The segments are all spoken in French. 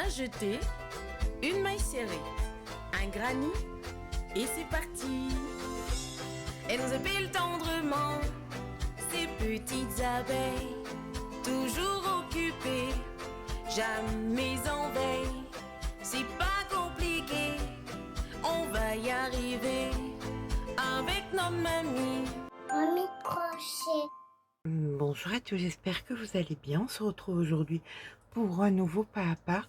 a jeté une maille serrée, un granit, et c'est parti. Elle nous appelle tendrement, ces petites abeilles, toujours occupées, jamais en veille. C'est pas compliqué, on va y arriver avec notre mamie. Mamie crochet. Bonjour à tous, j'espère que vous allez bien. On se retrouve aujourd'hui pour un nouveau pas à pas.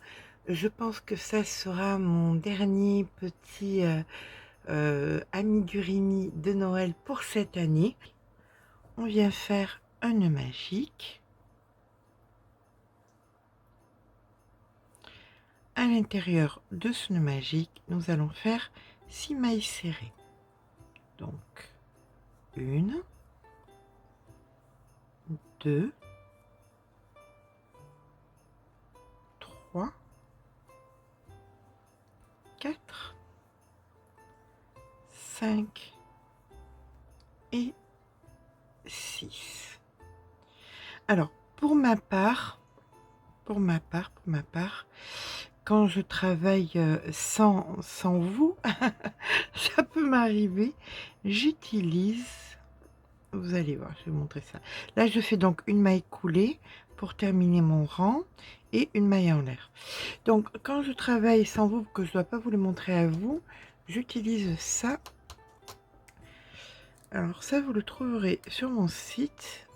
Je pense que ça sera mon dernier petit amigurumi de Noël pour cette année. On vient faire un nœud magique. À l'intérieur de ce nœud magique, nous allons faire 6 mailles serrées. Donc, 1, 2, 3, 4, 5 et 6. Alors, pour ma part, quand je travaille sans vous, ça peut m'arriver, j'utilise, vous allez voir, je vais vous montrer ça. Là, je fais donc une maille coulée pour terminer mon rang et une maille en l'air. Donc, quand je travaille sans vous, que je ne dois pas vous le montrer à vous, j'utilise ça. Alors ça, vous le trouverez sur mon site.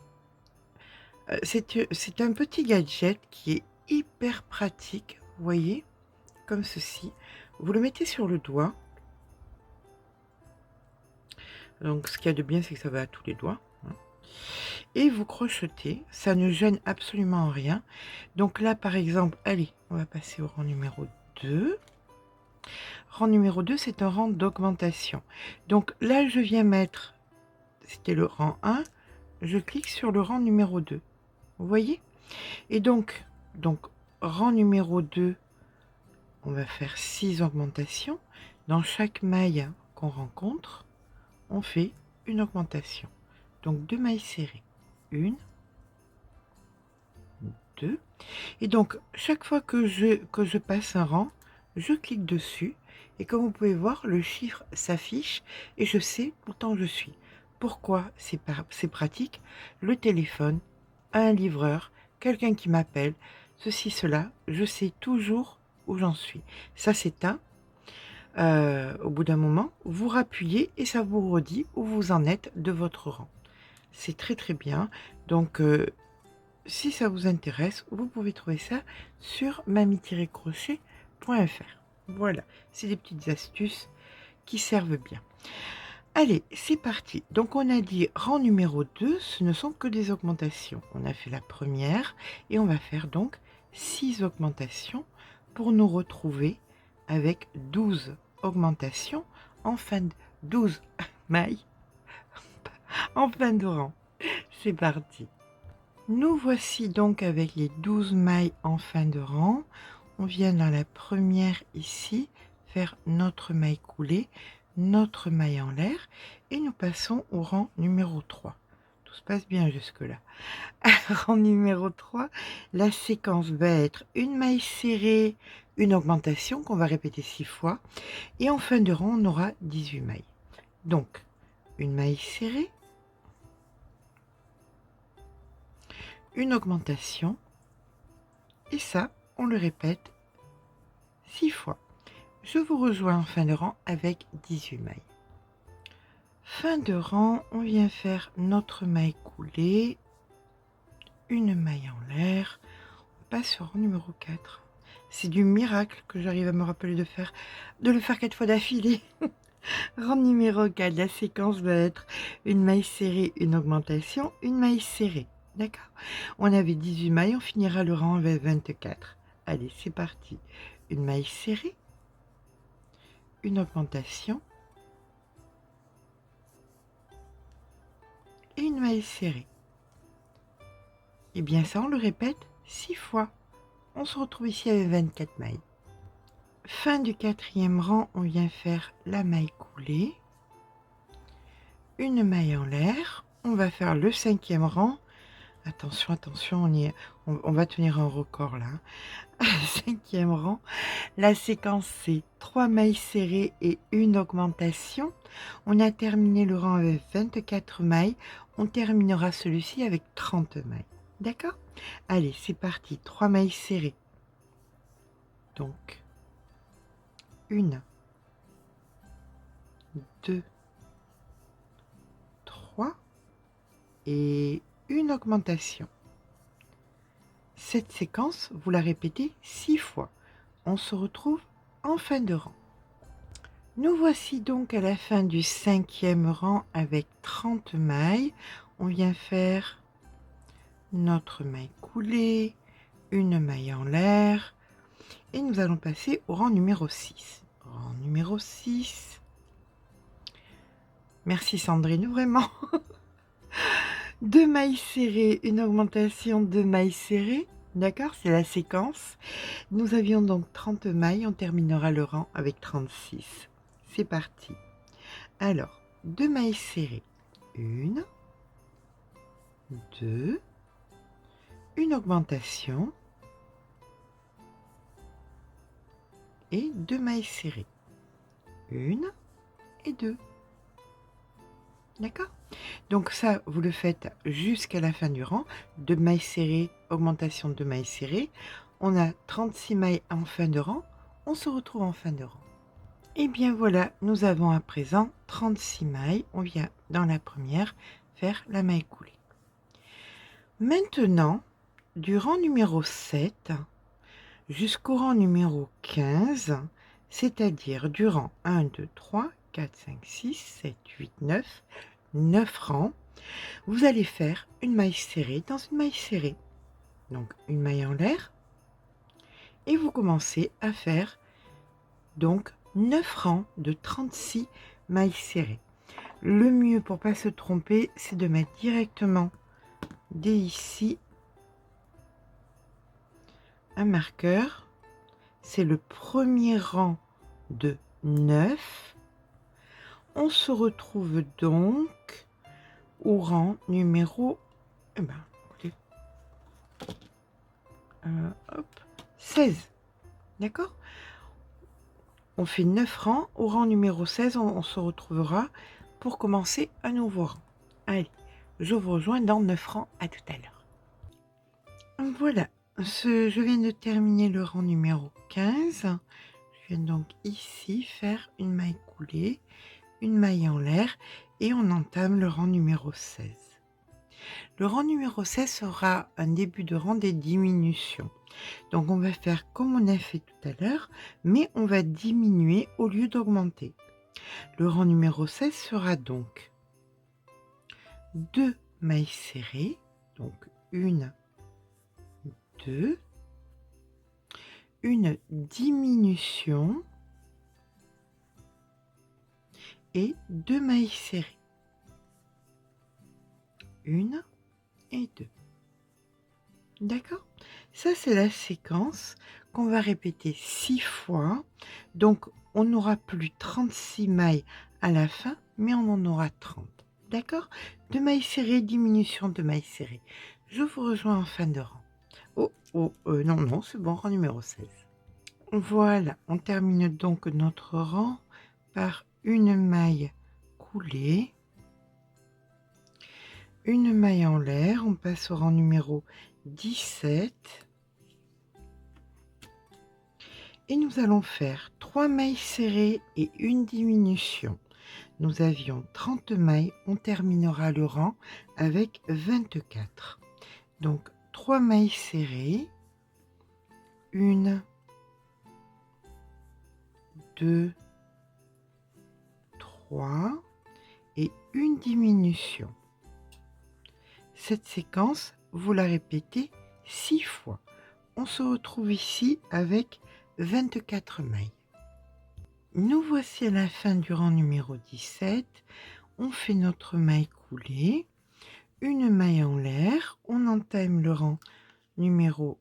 C'est un petit gadget qui est hyper pratique, vous voyez, comme ceci. Vous le mettez sur le doigt. Donc ce qu'il y a de bien, c'est que ça va à tous les doigts. Et vous crochetez, ça ne gêne absolument rien. Donc là, par exemple, allez, on va passer au rang numéro 2. Rang numéro 2, c'est un rang d'augmentation. Donc là, je viens mettre, c'était le rang 1, je clique sur le rang numéro 2. Vous voyez? Et donc, rang numéro 2, on va faire 6 augmentations. Dans chaque maille qu'on rencontre, on fait une augmentation. Donc 2 mailles serrées. 1, 2. Et donc, chaque fois que je passe un rang, je clique dessus. Et comme vous pouvez voir, le chiffre s'affiche et je sais où temps je suis. Pourquoi c'est pratique? Le téléphone, un livreur, quelqu'un qui m'appelle, ceci, cela, je sais toujours où j'en suis. Ça s'éteint. Au bout d'un moment, vous rappuyez et ça vous redit où vous en êtes de votre rang. C'est très très bien. Donc, si ça vous intéresse, vous pouvez trouver ça sur mamie-crochet.fr. Voilà, c'est des petites astuces qui servent bien. Allez, c'est parti. Donc, on a dit rang numéro 2, ce ne sont que des augmentations. On a fait la première et on va faire donc 6 augmentations pour nous retrouver avec 12 augmentations en fin de 12 mailles en fin de rang. C'est parti. Nous voici donc avec les 12 mailles en fin de rang. On vient dans la première ici faire notre maille coulée, notre maille en l'air et nous passons au rang numéro 3. Tout se passe bien jusque-là. Rang numéro 3, la séquence va être une maille serrée, une augmentation qu'on va répéter 6 fois et en fin de rang on aura 18 mailles. Donc une maille serrée, une augmentation et ça on le répète 6 fois. Je vous rejoins en fin de rang avec 18 mailles. Fin de rang, on vient faire notre maille coulée, une maille en l'air, on passe au rang numéro 4. C'est du miracle que j'arrive à me rappeler de le faire 4 fois d'affilée. Rang numéro 4, la séquence va être une maille serrée, une augmentation, une maille serrée. D'accord? On avait 18 mailles, on finira le rang avec 24. Allez, c'est parti. Une maille serrée, une augmentation et une maille serrée. Et bien ça, on le répète 6 fois. On se retrouve ici avec 24 mailles. Fin du 4e rang, on vient faire la maille coulée, une maille en l'air. On va faire le 5e rang Attention, attention, on va tenir un record là. 5e rang. La séquence, c'est 3 mailles serrées et une augmentation. On a terminé le rang avec 24 mailles. On terminera celui-ci avec 30 mailles. D'accord? Allez, c'est parti. 3 mailles serrées. Donc, 1, 2, 3 et une augmentation. Cette séquence, vous la répétez 6 fois. On se retrouve en fin de rang. Nous voici donc à la fin du 5e rang avec 30 mailles. On vient faire notre maille coulée, une maille en l'air et nous allons passer au rang numéro 6. Rang numéro 6. Merci Sandrine, vraiment. 2 mailles serrées, une augmentation de mailles serrées. D'accord, c'est la séquence. Nous avions donc 30 mailles, on terminera le rang avec 36. C'est parti. Alors, 2 mailles serrées. 1, 2, une augmentation et 2 mailles serrées. 1 et 2. D'accord? Donc ça, vous le faites jusqu'à la fin du rang. 2 mailles serrées, augmentation de mailles serrées. On a 36 mailles en fin de rang. On se retrouve en fin de rang. Et bien voilà, nous avons à présent 36 mailles. On vient dans la première faire la maille coulée. Maintenant, du rang numéro 7 jusqu'au rang numéro 15, c'est-à-dire du rang 1, 2, 3, 4, 5, 6, 7, 8, 9 rangs, vous allez faire une maille serrée dans une maille serrée. Donc une maille en l'air. Et vous commencez à faire donc 9 rangs de 36 mailles serrées. Le mieux pour ne pas se tromper, c'est de mettre directement dès ici un marqueur. C'est le premier rang de 9. On se retrouve donc au rang numéro 16. D'accord? On fait 9 rangs. Au rang numéro 16, on se retrouvera pour commencer un nouveau rang. Allez, je vous rejoins dans 9 rangs. À tout à l'heure. Voilà, je viens de terminer le rang numéro 15. Je viens donc ici faire une maille coulée, une maille en l'air et on entame le rang numéro 16. Le rang numéro 16 sera un début de rang des diminutions. Donc on va faire comme on a fait tout à l'heure, mais on va diminuer au lieu d'augmenter. Le rang numéro 16 sera donc 2 mailles serrées, donc 1, 2, une diminution et 2 mailles serrées. 1 et 2. D'accord? Ça, c'est la séquence qu'on va répéter 6 fois. Donc, on n'aura plus 36 mailles à la fin, mais on en aura 30. D'accord? 2 mailles serrées, diminution de mailles serrées. Je vous rejoins en fin de rang. Non, c'est bon, rang numéro 16. Voilà, on termine donc notre rang par une maille coulée, une maille en l'air. On passe au rang numéro 17. Et nous allons faire 3 mailles serrées et une diminution. Nous avions 30 mailles, on terminera le rang avec 24. Donc 3 mailles serrées, 1, 2, 3 et une diminution. Cette séquence, vous la répétez 6 fois. On se retrouve ici avec 24 mailles. Nous voici à la fin du rang numéro 17. On fait notre maille coulée, une maille en l'air. On entame le rang numéro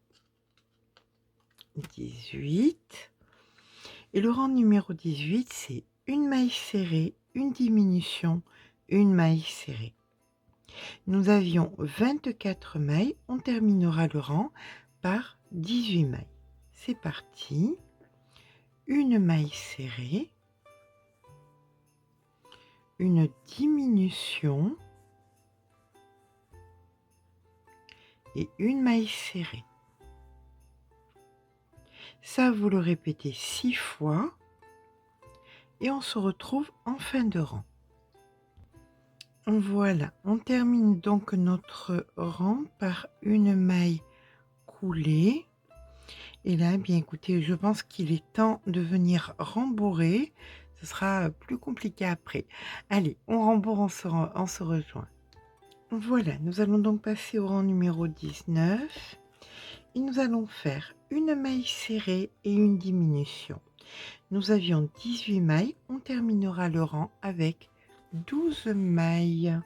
18. Et le rang numéro 18, c'est une maille serrée, une diminution, une maille serrée. Nous avions 24 mailles, on terminera le rang par 18 mailles. C'est parti. Une maille serrée, une diminution et une maille serrée. Ça, vous le répétez 6 fois et on se retrouve en fin de rang. Voilà, on termine donc notre rang par une maille coulée. Et là, bien écoutez, je pense qu'il est temps de venir rembourrer. Ce sera plus compliqué après. Allez, on rembourre, on se rejoint. Voilà, nous allons donc passer au rang numéro 19. Et nous allons faire une maille serrée et une diminution. Nous avions 18 mailles, on terminera le rang avec 12 mailles.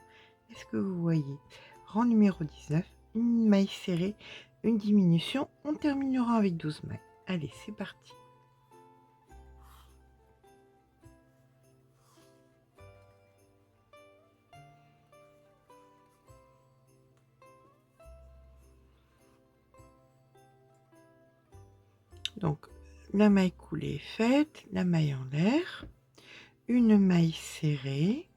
Est-ce que vous voyez? Rang numéro 19, une maille serrée, une diminution, on terminera avec 12 mailles. Allez, c'est parti. Donc, la maille coulée est faite, la maille en l'air, une maille serrée,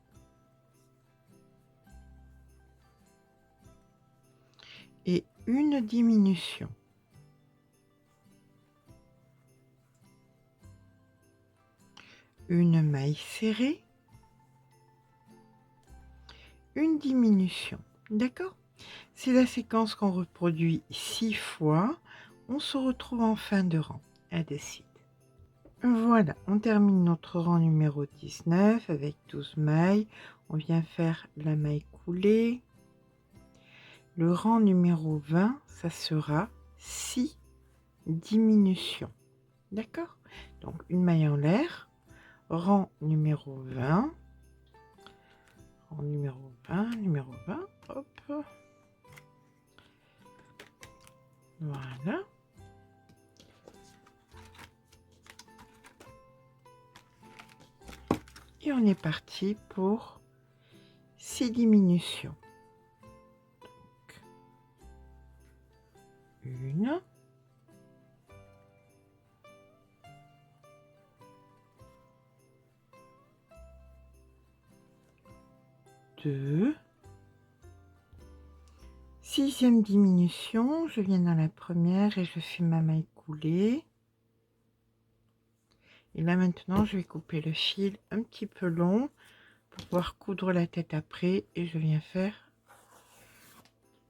et une diminution. Une maille serrée, une diminution. D'accord? C'est la séquence qu'on reproduit 6 fois. On se retrouve en fin de rang. À de suite. Voilà, on termine notre rang numéro 19 avec 12 mailles. On vient faire la maille coulée. Le rang numéro 20, ça sera 6 diminutions. D'accord? Donc une maille en l'air. Rang numéro 20. Rang numéro 20, numéro 20. Hop. Voilà. Et on est parti pour 6 diminutions. Donc, une, deux, sixième diminution, je viens dans la première et je fais ma maille coulée. Et là maintenant, je vais couper le fil un petit peu long pour pouvoir coudre la tête après. Et je viens faire...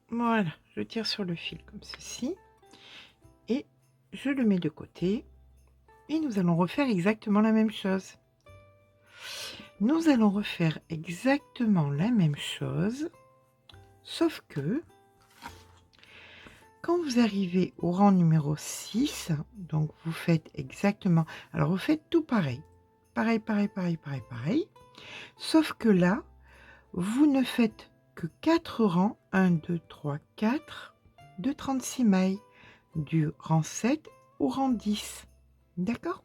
Voilà, je tire sur le fil comme ceci. Et je le mets de côté. Et nous allons refaire exactement la même chose. Nous allons refaire exactement la même chose. Sauf que... Quand vous arrivez au rang numéro 6, donc vous faites exactement... Alors vous faites tout pareil. Pareil, pareil, pareil, pareil, pareil. Sauf que là, vous ne faites que 4 rangs. 1, 2, 3, 4 de 36 mailles. Du rang 7 au rang 10. D'accord?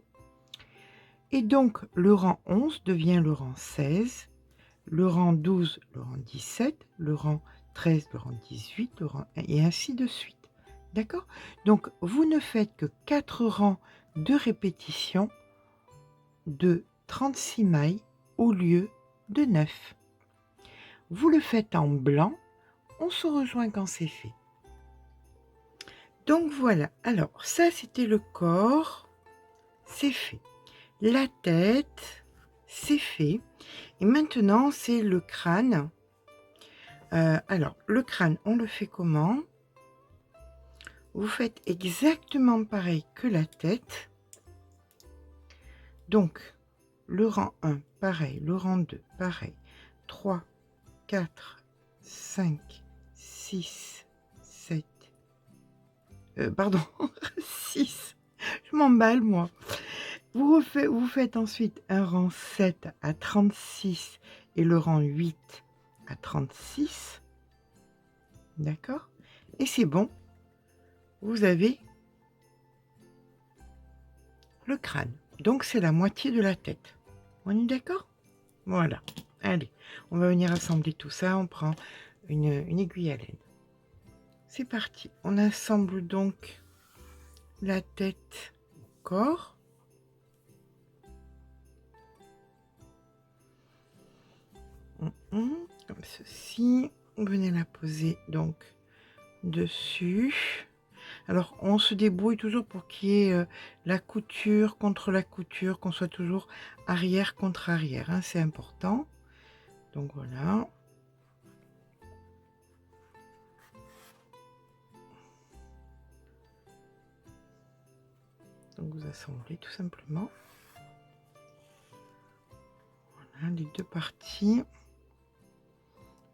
Et donc le rang 11 devient le rang 16. Le rang 12, le rang 17. Le rang 13, le rang 18. Le rang 1, et ainsi de suite. D'accord? Donc, vous ne faites que 4 rangs de répétition de 36 mailles au lieu de 9. Vous le faites en blanc, on se rejoint quand c'est fait. Donc voilà, alors ça c'était le corps, c'est fait. La tête, c'est fait. Et maintenant c'est le crâne. Alors, le crâne, on le fait comment? Vous faites exactement pareil que la tête. Donc, le rang 1, pareil. Le rang 2, pareil. 3, 4, 5, 6, 7. Pardon, 6. Je m'emballe, moi. Vous faites ensuite un rang 7 à 36 et le rang 8 à 36. D'accord? Et c'est bon. Vous avez le crâne. Donc, c'est la moitié de la tête. On est d'accord? Voilà. Allez, on va venir assembler tout ça. On prend une aiguille à laine. C'est parti, on assemble donc la tête au corps. Comme ceci. Vous venez la poser donc dessus. Alors on se débrouille toujours pour qu'il y ait la couture contre la couture, qu'on soit toujours arrière contre arrière, hein, c'est important. Donc voilà. Donc vous assemblez tout simplement. Voilà les deux parties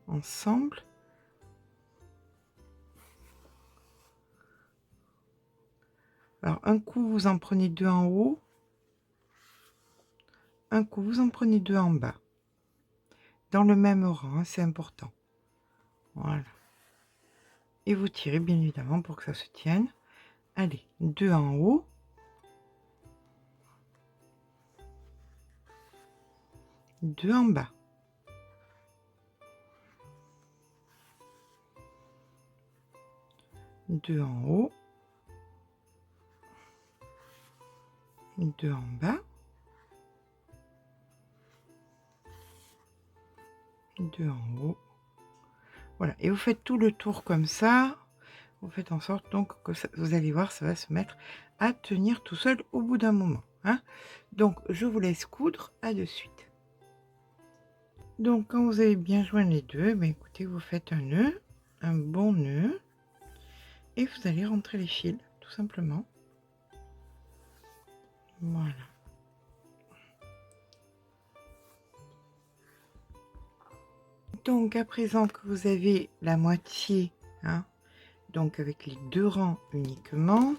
ensemble. Alors un coup vous en prenez deux en haut, un coup vous en prenez deux en bas, dans le même rang, hein, c'est important. Voilà. Et vous tirez bien évidemment pour que ça se tienne. Allez, deux en haut. Deux en bas. Deux en haut. Deux en bas. Deux en haut. Voilà, et vous faites tout le tour comme ça. Vous faites en sorte donc que ça, vous allez voir, ça va se mettre à tenir tout seul au bout d'un moment, hein. Donc je vous laisse coudre, à de suite. Donc quand vous avez bien joint les deux, ben écoutez, vous faites un nœud, un bon nœud, et vous allez rentrer les fils tout simplement. Voilà. Donc à présent que vous avez la moitié, hein, donc avec les deux rangs uniquement,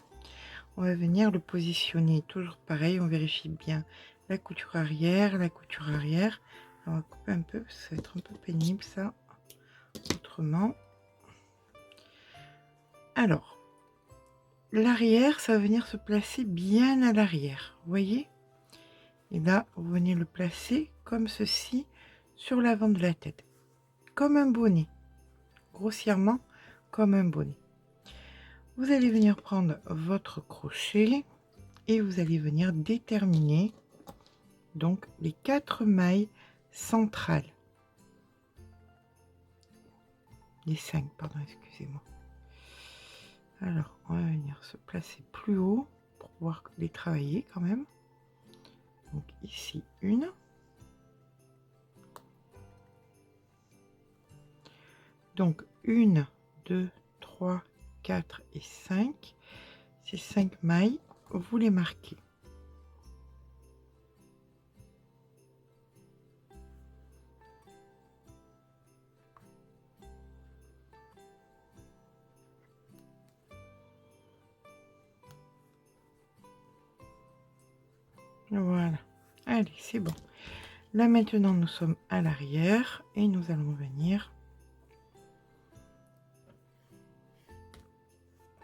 on va venir le positionner toujours pareil. On vérifie bien la couture arrière, la couture arrière. On va couper un peu, ça va être un peu pénible ça, autrement. Alors, l'arrière, ça va venir se placer bien à l'arrière, vous voyez. Et là, vous venez le placer comme ceci sur l'avant de la tête, comme un bonnet, grossièrement comme un bonnet. Vous allez venir prendre votre crochet et vous allez venir déterminer donc les 4 mailles centrales. Les 5, pardon, excusez-moi. Alors, on va venir se placer plus haut pour pouvoir les travailler quand même. Donc ici, une. Donc 1, 2, 3, 4 et 5. Ces 5 mailles, vous les marquez. Voilà. Allez, c'est bon. Là maintenant, nous sommes à l'arrière et nous allons venir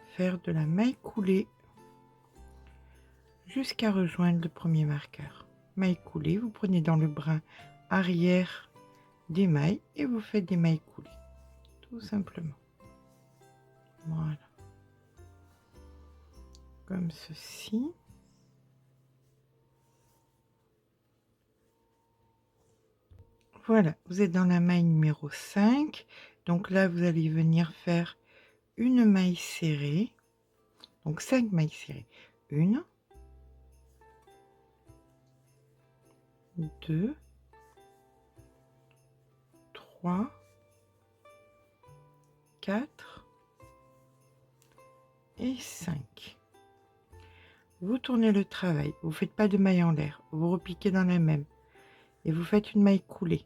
faire de la maille coulée jusqu'à rejoindre le premier marqueur. Maille coulée, vous prenez dans le brin arrière des mailles et vous faites des mailles coulées, tout simplement. Voilà. Comme ceci. Voilà, vous êtes dans la maille numéro 5. Donc là, vous allez venir faire une maille serrée. Donc 5 mailles serrées. 1, 2, 3, 4 et 5. Vous tournez le travail. Vous ne faites pas de maille en l'air. Vous repiquez dans la même. Et vous faites une maille coulée.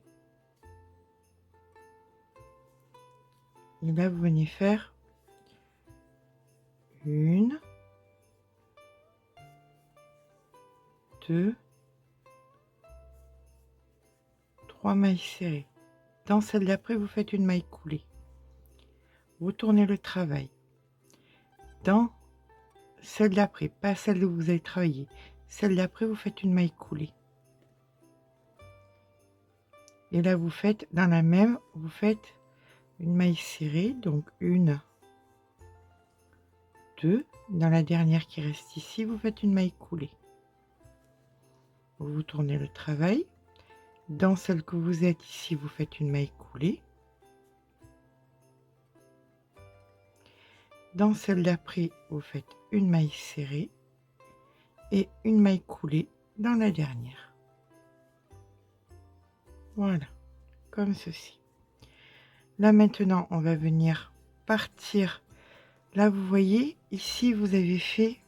Et là, vous venez faire 1, 2, 3 mailles serrées. Dans celle d'après, vous faites une maille coulée. Vous tournez le travail. Dans celle d'après, pas celle où vous allez travailler. Celle d'après, vous faites une maille coulée. Et là, vous faites, dans la même, vous faites une maille serrée, donc 1, 2. Dans la dernière qui reste ici, vous faites une maille coulée. Vous tournez le travail. Dans celle que vous êtes ici, vous faites une maille coulée. Dans celle d'après, vous faites une maille serrée et une maille coulée dans la dernière. Voilà, comme ceci. Là maintenant, on va venir partir. Là, vous voyez, ici, vous avez fait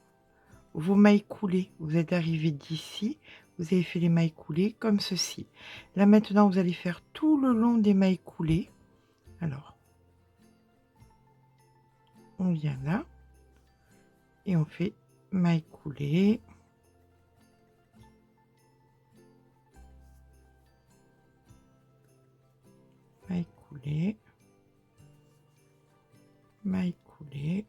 vos mailles coulées. Vous êtes arrivé d'ici, vous avez fait les mailles coulées comme ceci. Là maintenant, vous allez faire tout le long des mailles coulées. Alors, on vient là et on fait maille coulée. Maille coulée. Maille coulée.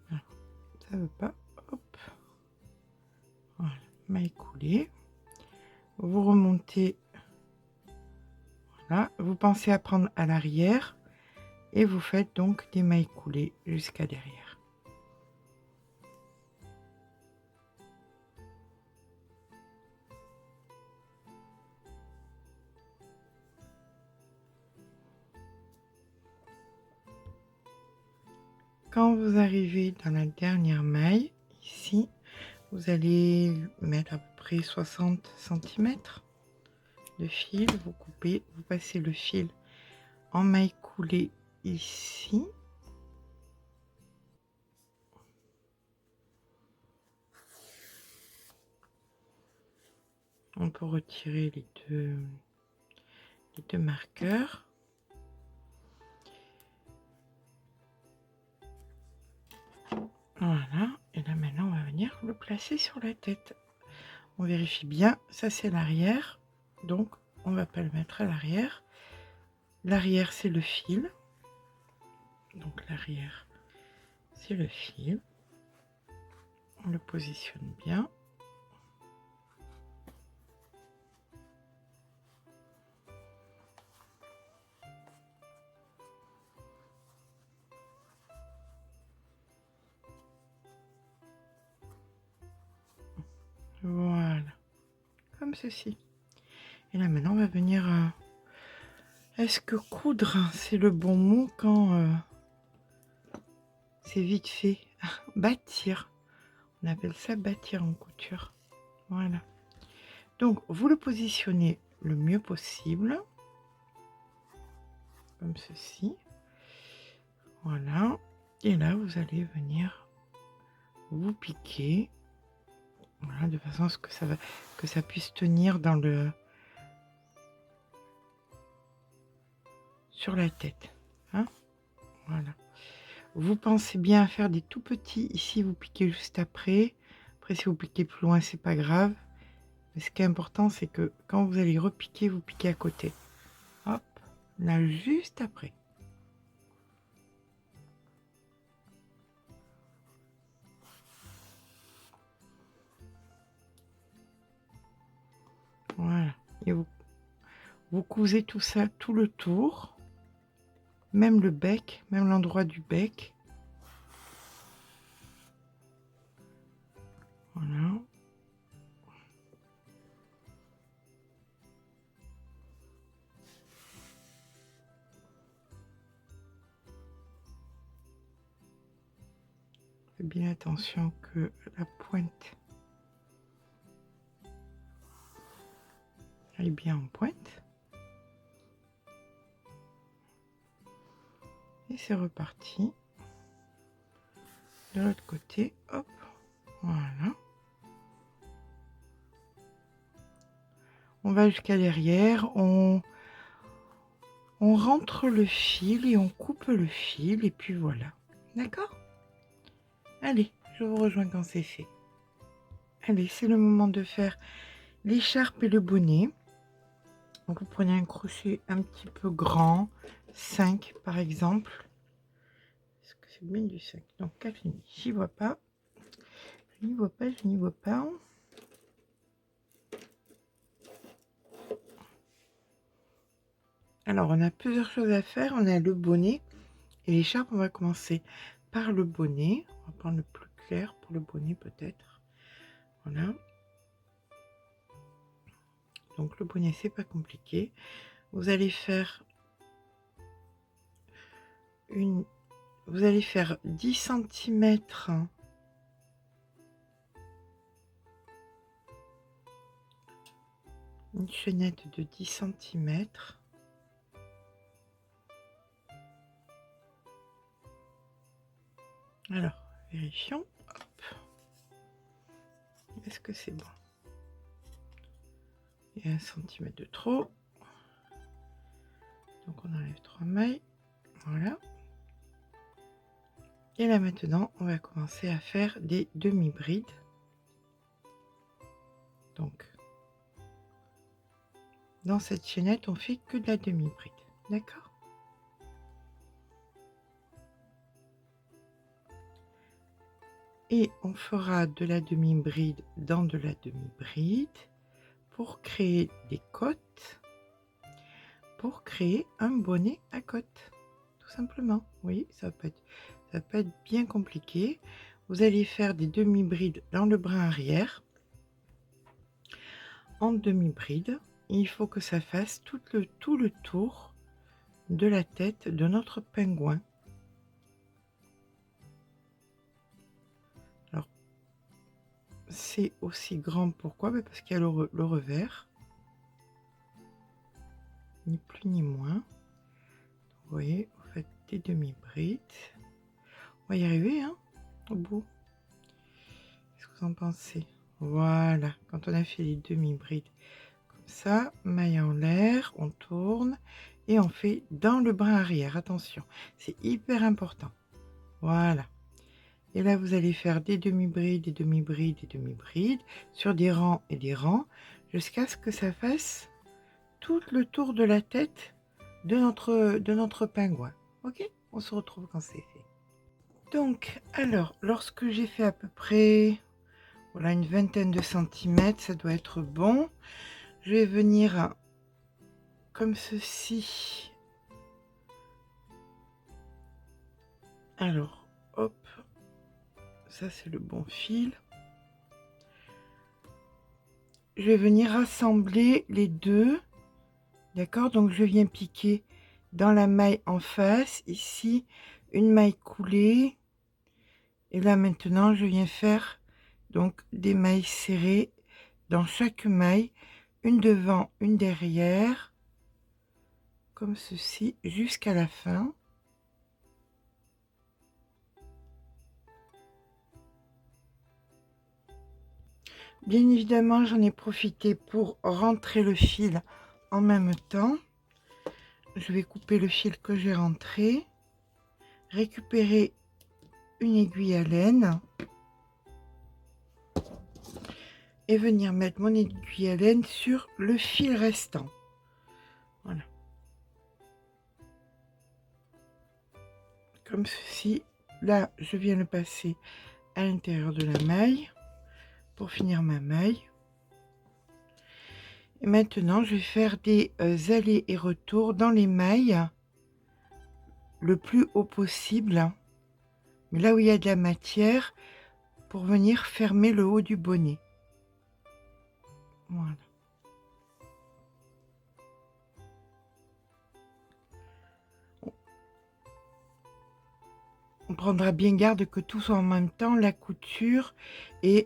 Alors, ça veut pas. Hop. Voilà, maille coulée. Vous remontez. Voilà, vous pensez à prendre à l'arrière et vous faites donc des mailles coulées jusqu'à derrière. Quand vous arrivez dans la dernière maille, ici, vous allez mettre à peu près 60 cm de fil. Vous coupez, vous passez le fil en maille coulée ici. On peut retirer les deux marqueurs. Voilà, et là maintenant on va venir le placer sur la tête. On vérifie bien, ça c'est l'arrière, donc on va pas le mettre à l'arrière. L'arrière c'est le fil, donc l'arrière c'est le fil. On le positionne bien. Voilà, comme ceci. Et là maintenant on va venir... Est-ce que coudre c'est le bon mot quand c'est vite fait? Bâtir. On appelle ça bâtir en couture. Voilà. Donc vous le positionnez le mieux possible. Comme ceci. Voilà. Et là vous allez venir vous piquer. Voilà, de façon à ce que ça puisse tenir dans le... sur la tête. Hein, voilà. Vous pensez bien à faire des tout petits. Ici, vous piquez juste après. Après, si vous piquez plus loin, c'est pas grave. Mais ce qui est important, c'est que quand vous allez repiquer, vous piquez à côté. Hop, là, juste après. Voilà. Et vous cousez tout ça, tout le tour. Même le bec, même l'endroit du bec. Voilà. Faites bien attention que la pointe aille bien en pointe. Et c'est reparti. De l'autre côté, hop, voilà. On va jusqu'à derrière, on rentre le fil et on coupe le fil et puis voilà. D'accord? Allez, je vous rejoins quand c'est fait. Allez, c'est le moment de faire l'écharpe et le bonnet. Donc vous prenez un crochet un petit peu grand, 5 par exemple. Est-ce que c'est bien du 5? Donc 4,5. J'y vois pas. Je n'y vois pas, je n'y vois pas. Alors, on a plusieurs choses à faire. On a le bonnet et l'écharpe. On va commencer par le bonnet. On va prendre le plus clair pour le bonnet peut-être. Voilà. Donc le bonnet, c'est pas compliqué. Vous allez faire vous allez faire 10 centimètres, une chaînette de 10 centimètres. Alors, vérifions. Hop. Est-ce que c'est bon? Il y a 1 centimètre de trop. Donc on enlève 3 mailles. Voilà. Et là maintenant, on va commencer à faire des demi-brides. Donc, dans cette chaînette, on fait que de la demi-bride. D'accord? Et on fera de la demi-bride dans de la demi-bride pour créer des côtes, pour créer un bonnet à côtes, tout simplement. Oui, ça peut être bien compliqué. Vous allez faire des demi-brides dans le brin arrière, en demi-bride. Il faut que ça fasse tout le tour de la tête de notre pingouin. Alors, c'est aussi grand, pourquoi? Parce qu'il y a le revers, ni plus ni moins. Vous voyez, vous faites des demi-brides. On va y arriver, hein, au bout. Qu'est-ce que vous en pensez? Voilà, quand on a fait les demi-brides comme ça, maille en l'air, on tourne et on fait dans le brin arrière. Attention, c'est hyper important. Voilà. Et là, vous allez faire des demi-brides, des demi-brides, des demi-brides sur des rangs et des rangs jusqu'à ce que ça fasse tout le tour de la tête de notre pingouin. Ok? On se retrouve quand c'est fait. Donc, alors, lorsque j'ai fait à peu près, voilà, une vingtaine de centimètres, ça doit être bon. Je vais venir comme ceci. Alors, hop, ça c'est le bon fil. Je vais venir assembler les deux. D'accord? Donc, je viens piquer dans la maille en face, ici, une maille coulée. Et là, maintenant, je viens faire donc des mailles serrées dans chaque maille, une devant, une derrière, comme ceci, jusqu'à la fin. Bien évidemment, j'en ai profité pour rentrer le fil en même temps. Je vais couper le fil que j'ai rentré, récupérer une aiguille à laine et venir mettre mon aiguille à laine sur le fil restant. Voilà. Comme ceci. Là, je viens le passer à l'intérieur de la maille pour finir ma maille. Et maintenant, je vais faire des allers et retours dans les mailles le plus haut possible, mais là où il y a de la matière, pour venir fermer le haut du bonnet. Voilà. On prendra bien garde que tout soit en même temps, la couture et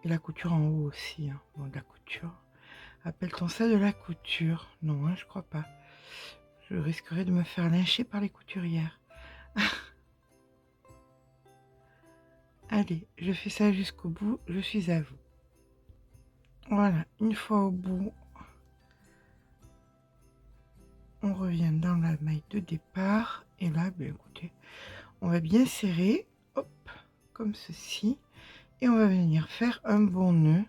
la couture en haut aussi. Hein. Bon, de la couture. Appelle-t-on ça de la couture? Non, hein, je crois pas. Je risquerais de me faire lyncher par les couturières. Allez, je fais ça jusqu'au bout, je suis à vous. Voilà, une fois au bout, on revient dans la maille de départ. Et là, ben, écoutez, on va bien serrer, hop, comme ceci. Et on va venir faire un bon nœud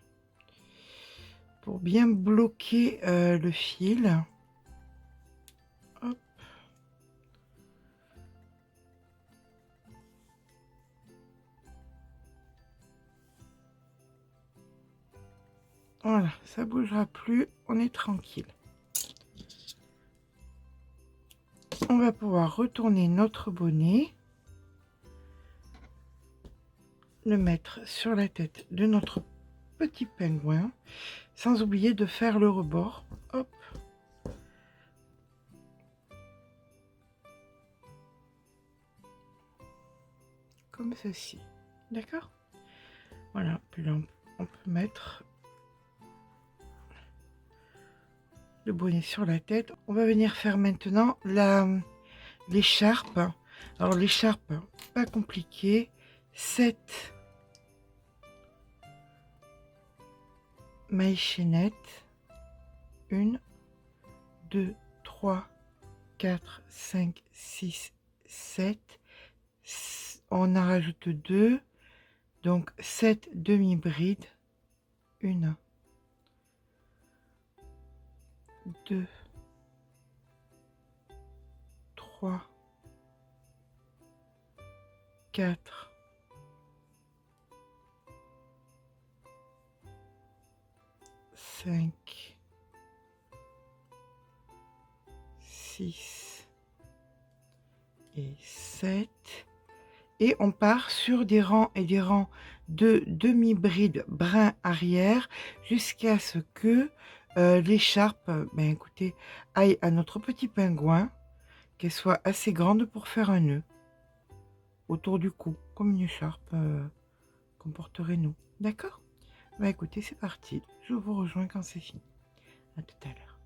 pour bien bloquer le fil. Hop. Voilà, ça bougera plus, on est tranquille. on va pouvoir retourner notre bonnet, le mettre sur la tête de notre petit pingouin, sans oublier de faire le rebord. Hop. Comme ceci. D'accord? Voilà. Puis là, on peut mettre le bonnet sur la tête. On va venir faire maintenant l'écharpe. Alors l'écharpe, pas compliqué. 7 mailles chaînettes. 1, 2, 3, 4, 5, 6, 7. On en rajoute 2. Donc 7 demi-brides. 1, 2, 3, 4, 5, 6 et 7. Et on part sur des rangs et des rangs de demi-brides brun arrière jusqu'à ce que l'écharpe, écoutez, aille à notre petit pingouin, qu'elle soit assez grande pour faire un nœud autour du cou, comme une écharpe qu'on porterait nous. D'accord? Écoutez, c'est parti. Je vous rejoins quand c'est fini. À tout à l'heure.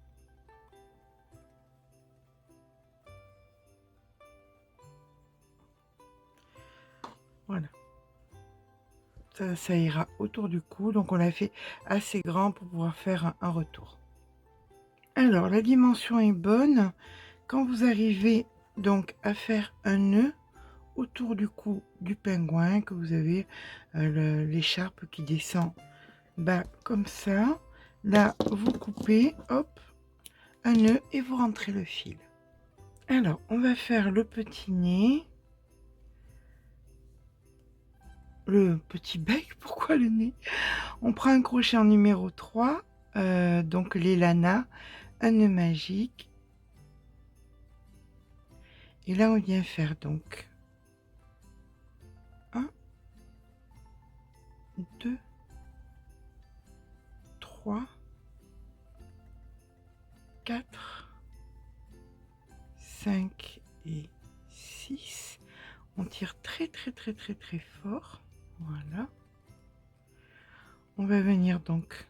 Voilà. Ça ira autour du cou. Donc, on l'a fait assez grand pour pouvoir faire un retour. Alors, la dimension est bonne. Quand vous arrivez donc à faire un nœud autour du cou du pingouin, que vous avez l'écharpe qui descend comme ça, là, vous coupez, hop, un nœud et vous rentrez le fil. Alors, on va faire le petit nez. Le petit bec, pourquoi le nez? On prend un crochet en numéro 3, donc les lanas, un nœud magique. Et là, on vient faire donc 1, 2, 3, 4, 5 et 6. On tire très fort. Voilà. On va venir donc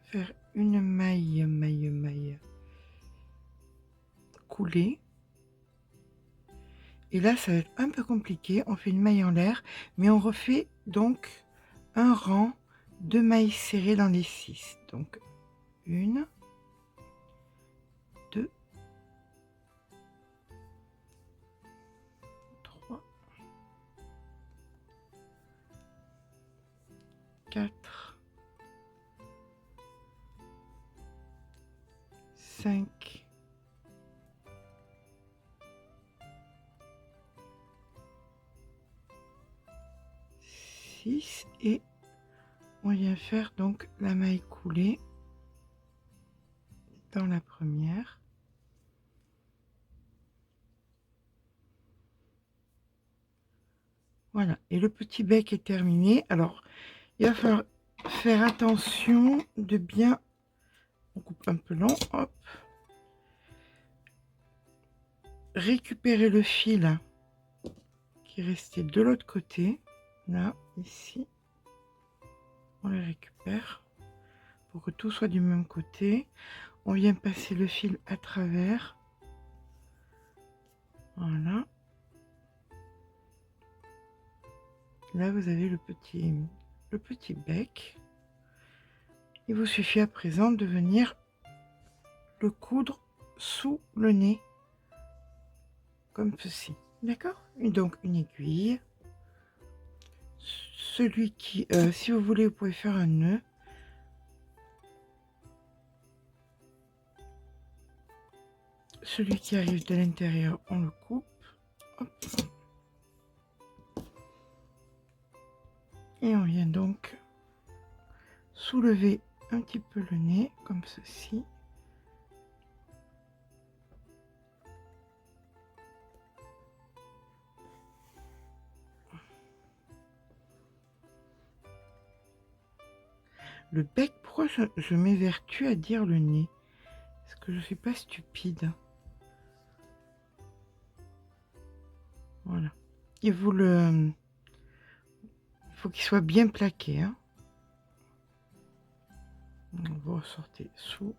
faire une maille coulée. Et là, ça va être un peu compliqué. On fait une maille en l'air, mais on refait donc un rang de mailles serrées dans les 6. Donc 1, 2, 3, 4, 5, 6 et on vient faire donc la maille coulée dans la première. Voilà, et le petit bec est terminé. Alors, il va falloir faire attention de bien... On coupe un peu long, hop. Récupérer le fil qui est resté de l'autre côté. Là, ici. On le récupère pour que tout soit du même côté. On vient passer le fil à travers. Voilà. Là, vous avez le petit bec. Il vous suffit à présent de venir le coudre sous le nez, comme ceci. D'accord? Et donc, une aiguille. Celui qui, si vous voulez, vous pouvez faire un nœud. Celui qui arrive de l'intérieur, on le coupe. Hop. Et on vient donc soulever un petit peu le nez, comme ceci. Le bec, pourquoi je m'évertue à dire le nez? Est-ce que je suis pas stupide? Voilà. Et vous le... Il faut qu'il soit bien plaqué. Hein. Vous ressortez sous.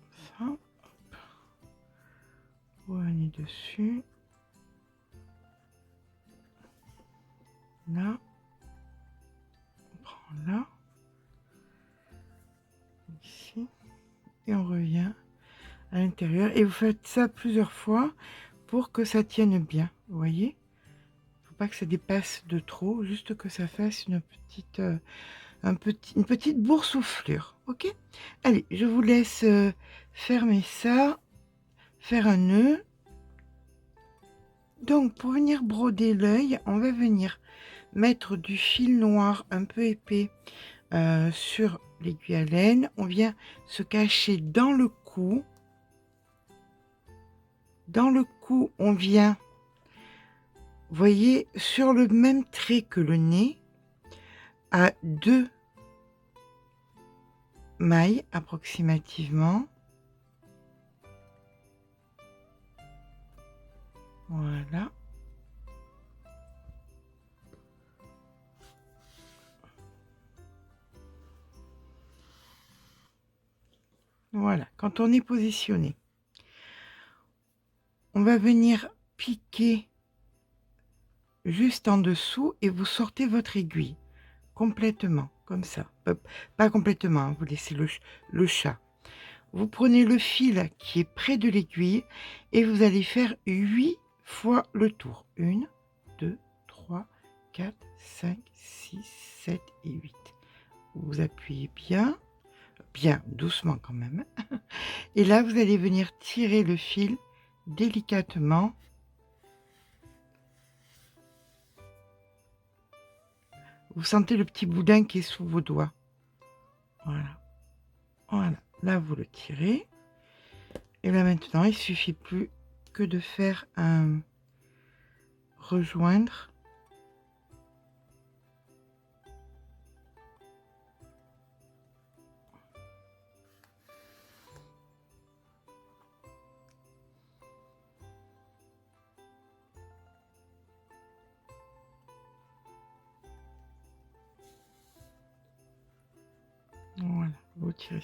Ça. Hop. Vous venez dessus. Là. On prend là. Ici. Et on revient à l'intérieur. Et vous faites ça plusieurs fois pour que ça tienne bien. Vous voyez? Faut pas que ça dépasse de trop, juste que ça fasse une petite, une petite boursouflure. Ok? Allez, je vous laisse fermer ça, faire un nœud. Donc, pour venir broder l'œil, on va venir mettre du fil noir un peu épais sur l'aiguille à laine. On vient se cacher dans le cou. Dans le cou, on vient, vous voyez, sur le même trait que le nez, à 2 mailles approximativement. Voilà. Voilà, quand on est positionné, on va venir piquer juste en dessous et vous sortez votre aiguille complètement, comme ça. Pas complètement, hein, vous laissez le chat. Vous prenez le fil qui est près de l'aiguille et vous allez faire 8 fois le tour. 1, 2, 3, 4, 5, 6, 7 et 8. Vous appuyez bien, bien doucement quand même. Et là, vous allez venir tirer le fil délicatement. Vous sentez le petit boudin qui est sous vos doigts. Voilà. Voilà. Là, vous le tirez. Et là, maintenant, il suffit plus que de faire un rejoindre. Voilà. Vous tirez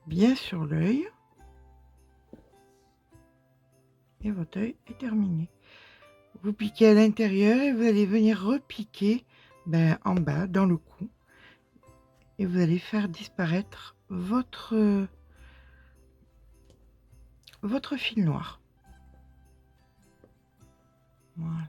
bien sur l'œil. Et votre œil est terminé. Vous piquez à l'intérieur et vous allez venir repiquer en bas, dans le cou. Et vous allez faire disparaître votre fil noir. Voilà.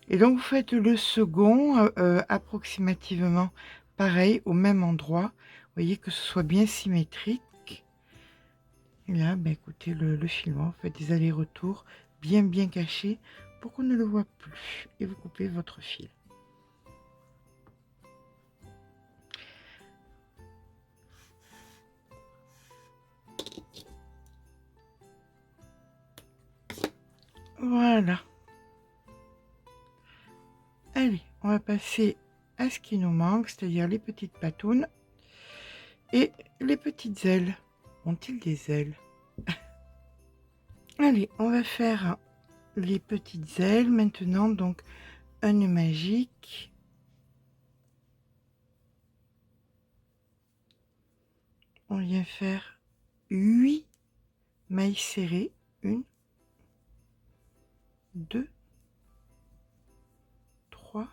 Et donc, vous faites le second approximativement pareil, au même endroit. Vous voyez que ce soit bien symétrique. Et là, écoutez, le fil noir, vous faites des allers-retours bien cachés pour qu'on ne le voit plus. Et vous coupez votre fil. Voilà. Allez, on va passer à ce qui nous manque, c'est-à-dire les petites patounes et les petites ailes. Ont-ils des ailes? Allez, on va faire les petites ailes maintenant. Donc, un nœud magique. On vient faire 8 mailles serrées. 1, 2, 3,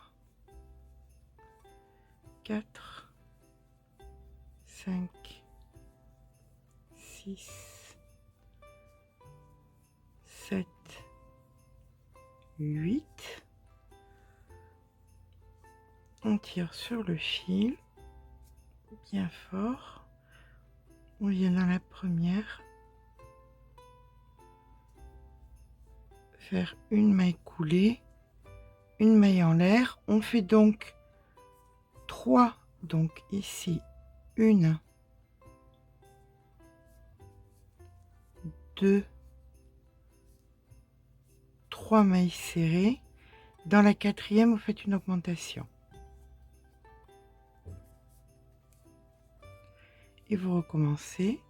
4, 5, 6, 7, 8. tire sur le fil, bien fort. On vient dans la première, faire une maille coulée, une maille en l'air. On fait donc 3, donc ici, 1, 2, 3 mailles serrées. Dans la quatrième, vous faites une augmentation. Et vous recommencez.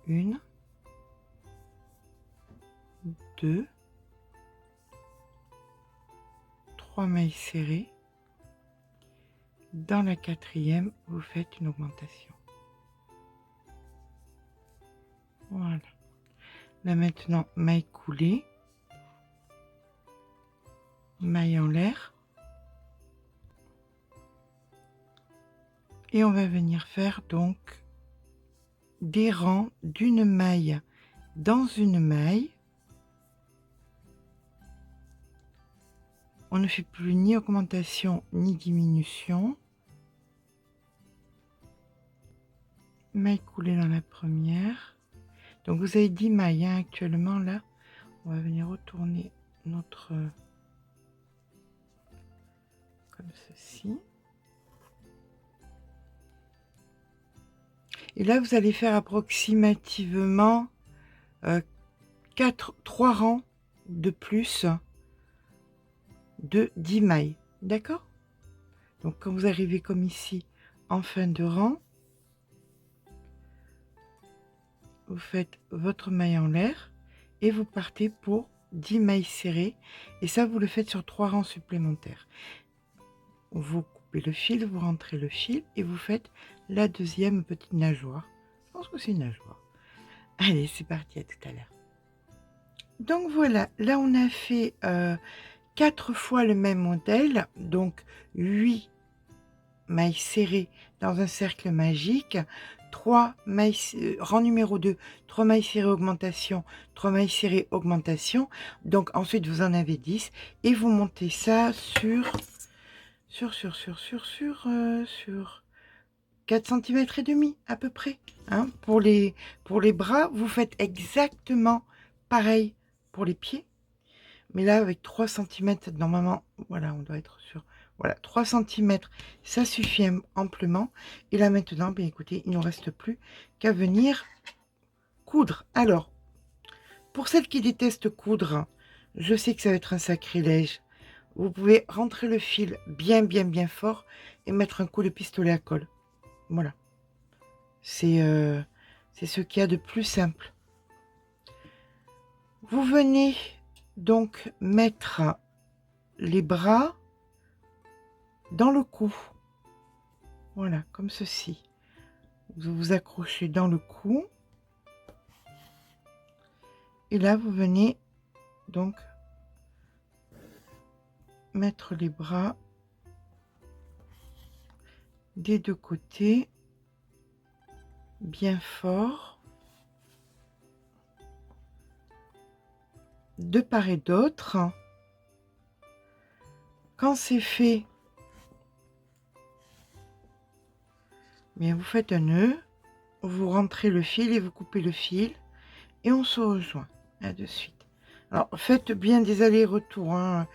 1, 2, 3 mailles serrées. Dans la quatrième, vous faites une augmentation. Voilà. Là maintenant, maille coulée, maille en l'air. Et on va venir faire donc des rangs d'une maille dans une maille. On ne fait plus ni augmentation ni diminution. Maille coulée dans la première. Donc vous avez 10 mailles hein, actuellement là. On va venir retourner notre comme ceci. Et là vous allez faire approximativement 3 rangs de plus de 10 mailles. D'accord? Donc quand vous arrivez comme ici en fin de rang, vous faites votre maille en l'air et vous partez pour 10 mailles serrées. Et ça, vous le faites sur 3 rangs supplémentaires. Vous coupez le fil, vous rentrez le fil et vous faites la deuxième petite nageoire. Je pense que c'est une nageoire. Allez, c'est parti, à tout à l'heure. Donc voilà, là on a fait 4 fois le même modèle, donc 8 mailles serrées dans un cercle magique, 3 mailles, rang numéro 2, 3 mailles serrées augmentation, 3 mailles serrées augmentation. Donc ensuite vous en avez 10 et vous montez ça sur 4 cm et demi à peu près. Hein. Pour les bras, vous faites exactement pareil pour les pieds. Mais là, avec 3 cm, normalement, voilà, on doit être sur... Voilà, 3 cm, ça suffit amplement. Et là, maintenant, bien écoutez, il ne nous reste plus qu'à venir coudre. Alors, pour celles qui détestent coudre, je sais que ça va être un sacrilège. Vous pouvez rentrer le fil bien fort et mettre un coup de pistolet à colle. Voilà. C'est ce qu'il y a de plus simple. Vous venez donc mettre les bras dans le cou. Voilà, comme ceci. Vous vous accrochez dans le cou. Et là, vous venez donc mettre les bras des deux côtés, bien fort, de part et d'autre. Quand c'est fait, bien vous faites un nœud, vous rentrez le fil et vous coupez le fil et on se rejoint là de suite. Alors faites bien des allers-retours, hein.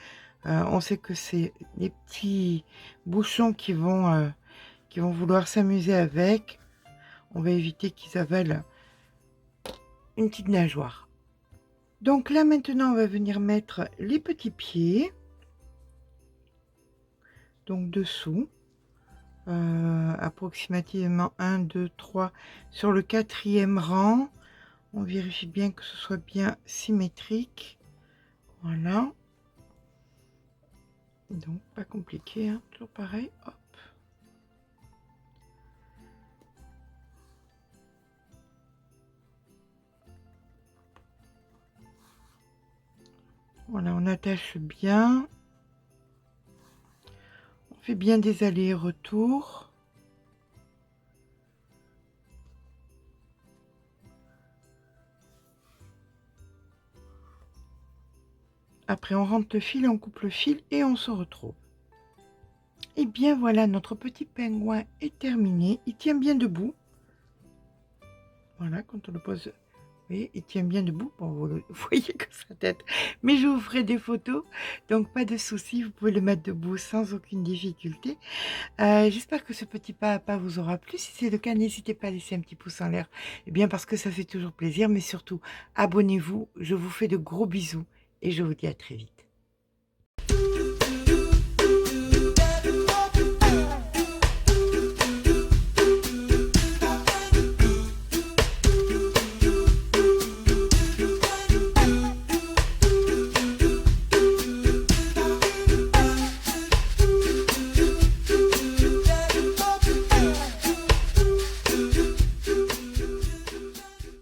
On sait que c'est les petits bouchons qui vont vouloir s'amuser avec. On va éviter qu'ils avalent une petite nageoire. Donc là maintenant on va venir mettre les petits pieds, donc dessous, approximativement 1, 2, 3 sur le 4e rang. On vérifie bien que ce soit bien symétrique. Voilà. Donc pas compliqué, hein, toujours pareil. Hop. Voilà, on attache bien. On fait bien des allers-retours. Après, on rentre le fil, on coupe le fil et on se retrouve. Eh bien voilà, notre petit pingouin est terminé. Il tient bien debout. Voilà, quand on le pose, vous voyez, il tient bien debout. Bon, vous voyez que sa tête. Mais je vous ferai des photos, donc pas de souci, vous pouvez le mettre debout sans aucune difficulté. J'espère que ce petit pas à pas vous aura plu. Si c'est le cas, n'hésitez pas à laisser un petit pouce en l'air. Eh bien, parce que ça fait toujours plaisir, mais surtout, abonnez-vous. Je vous fais de gros bisous et je vous dis à très vite.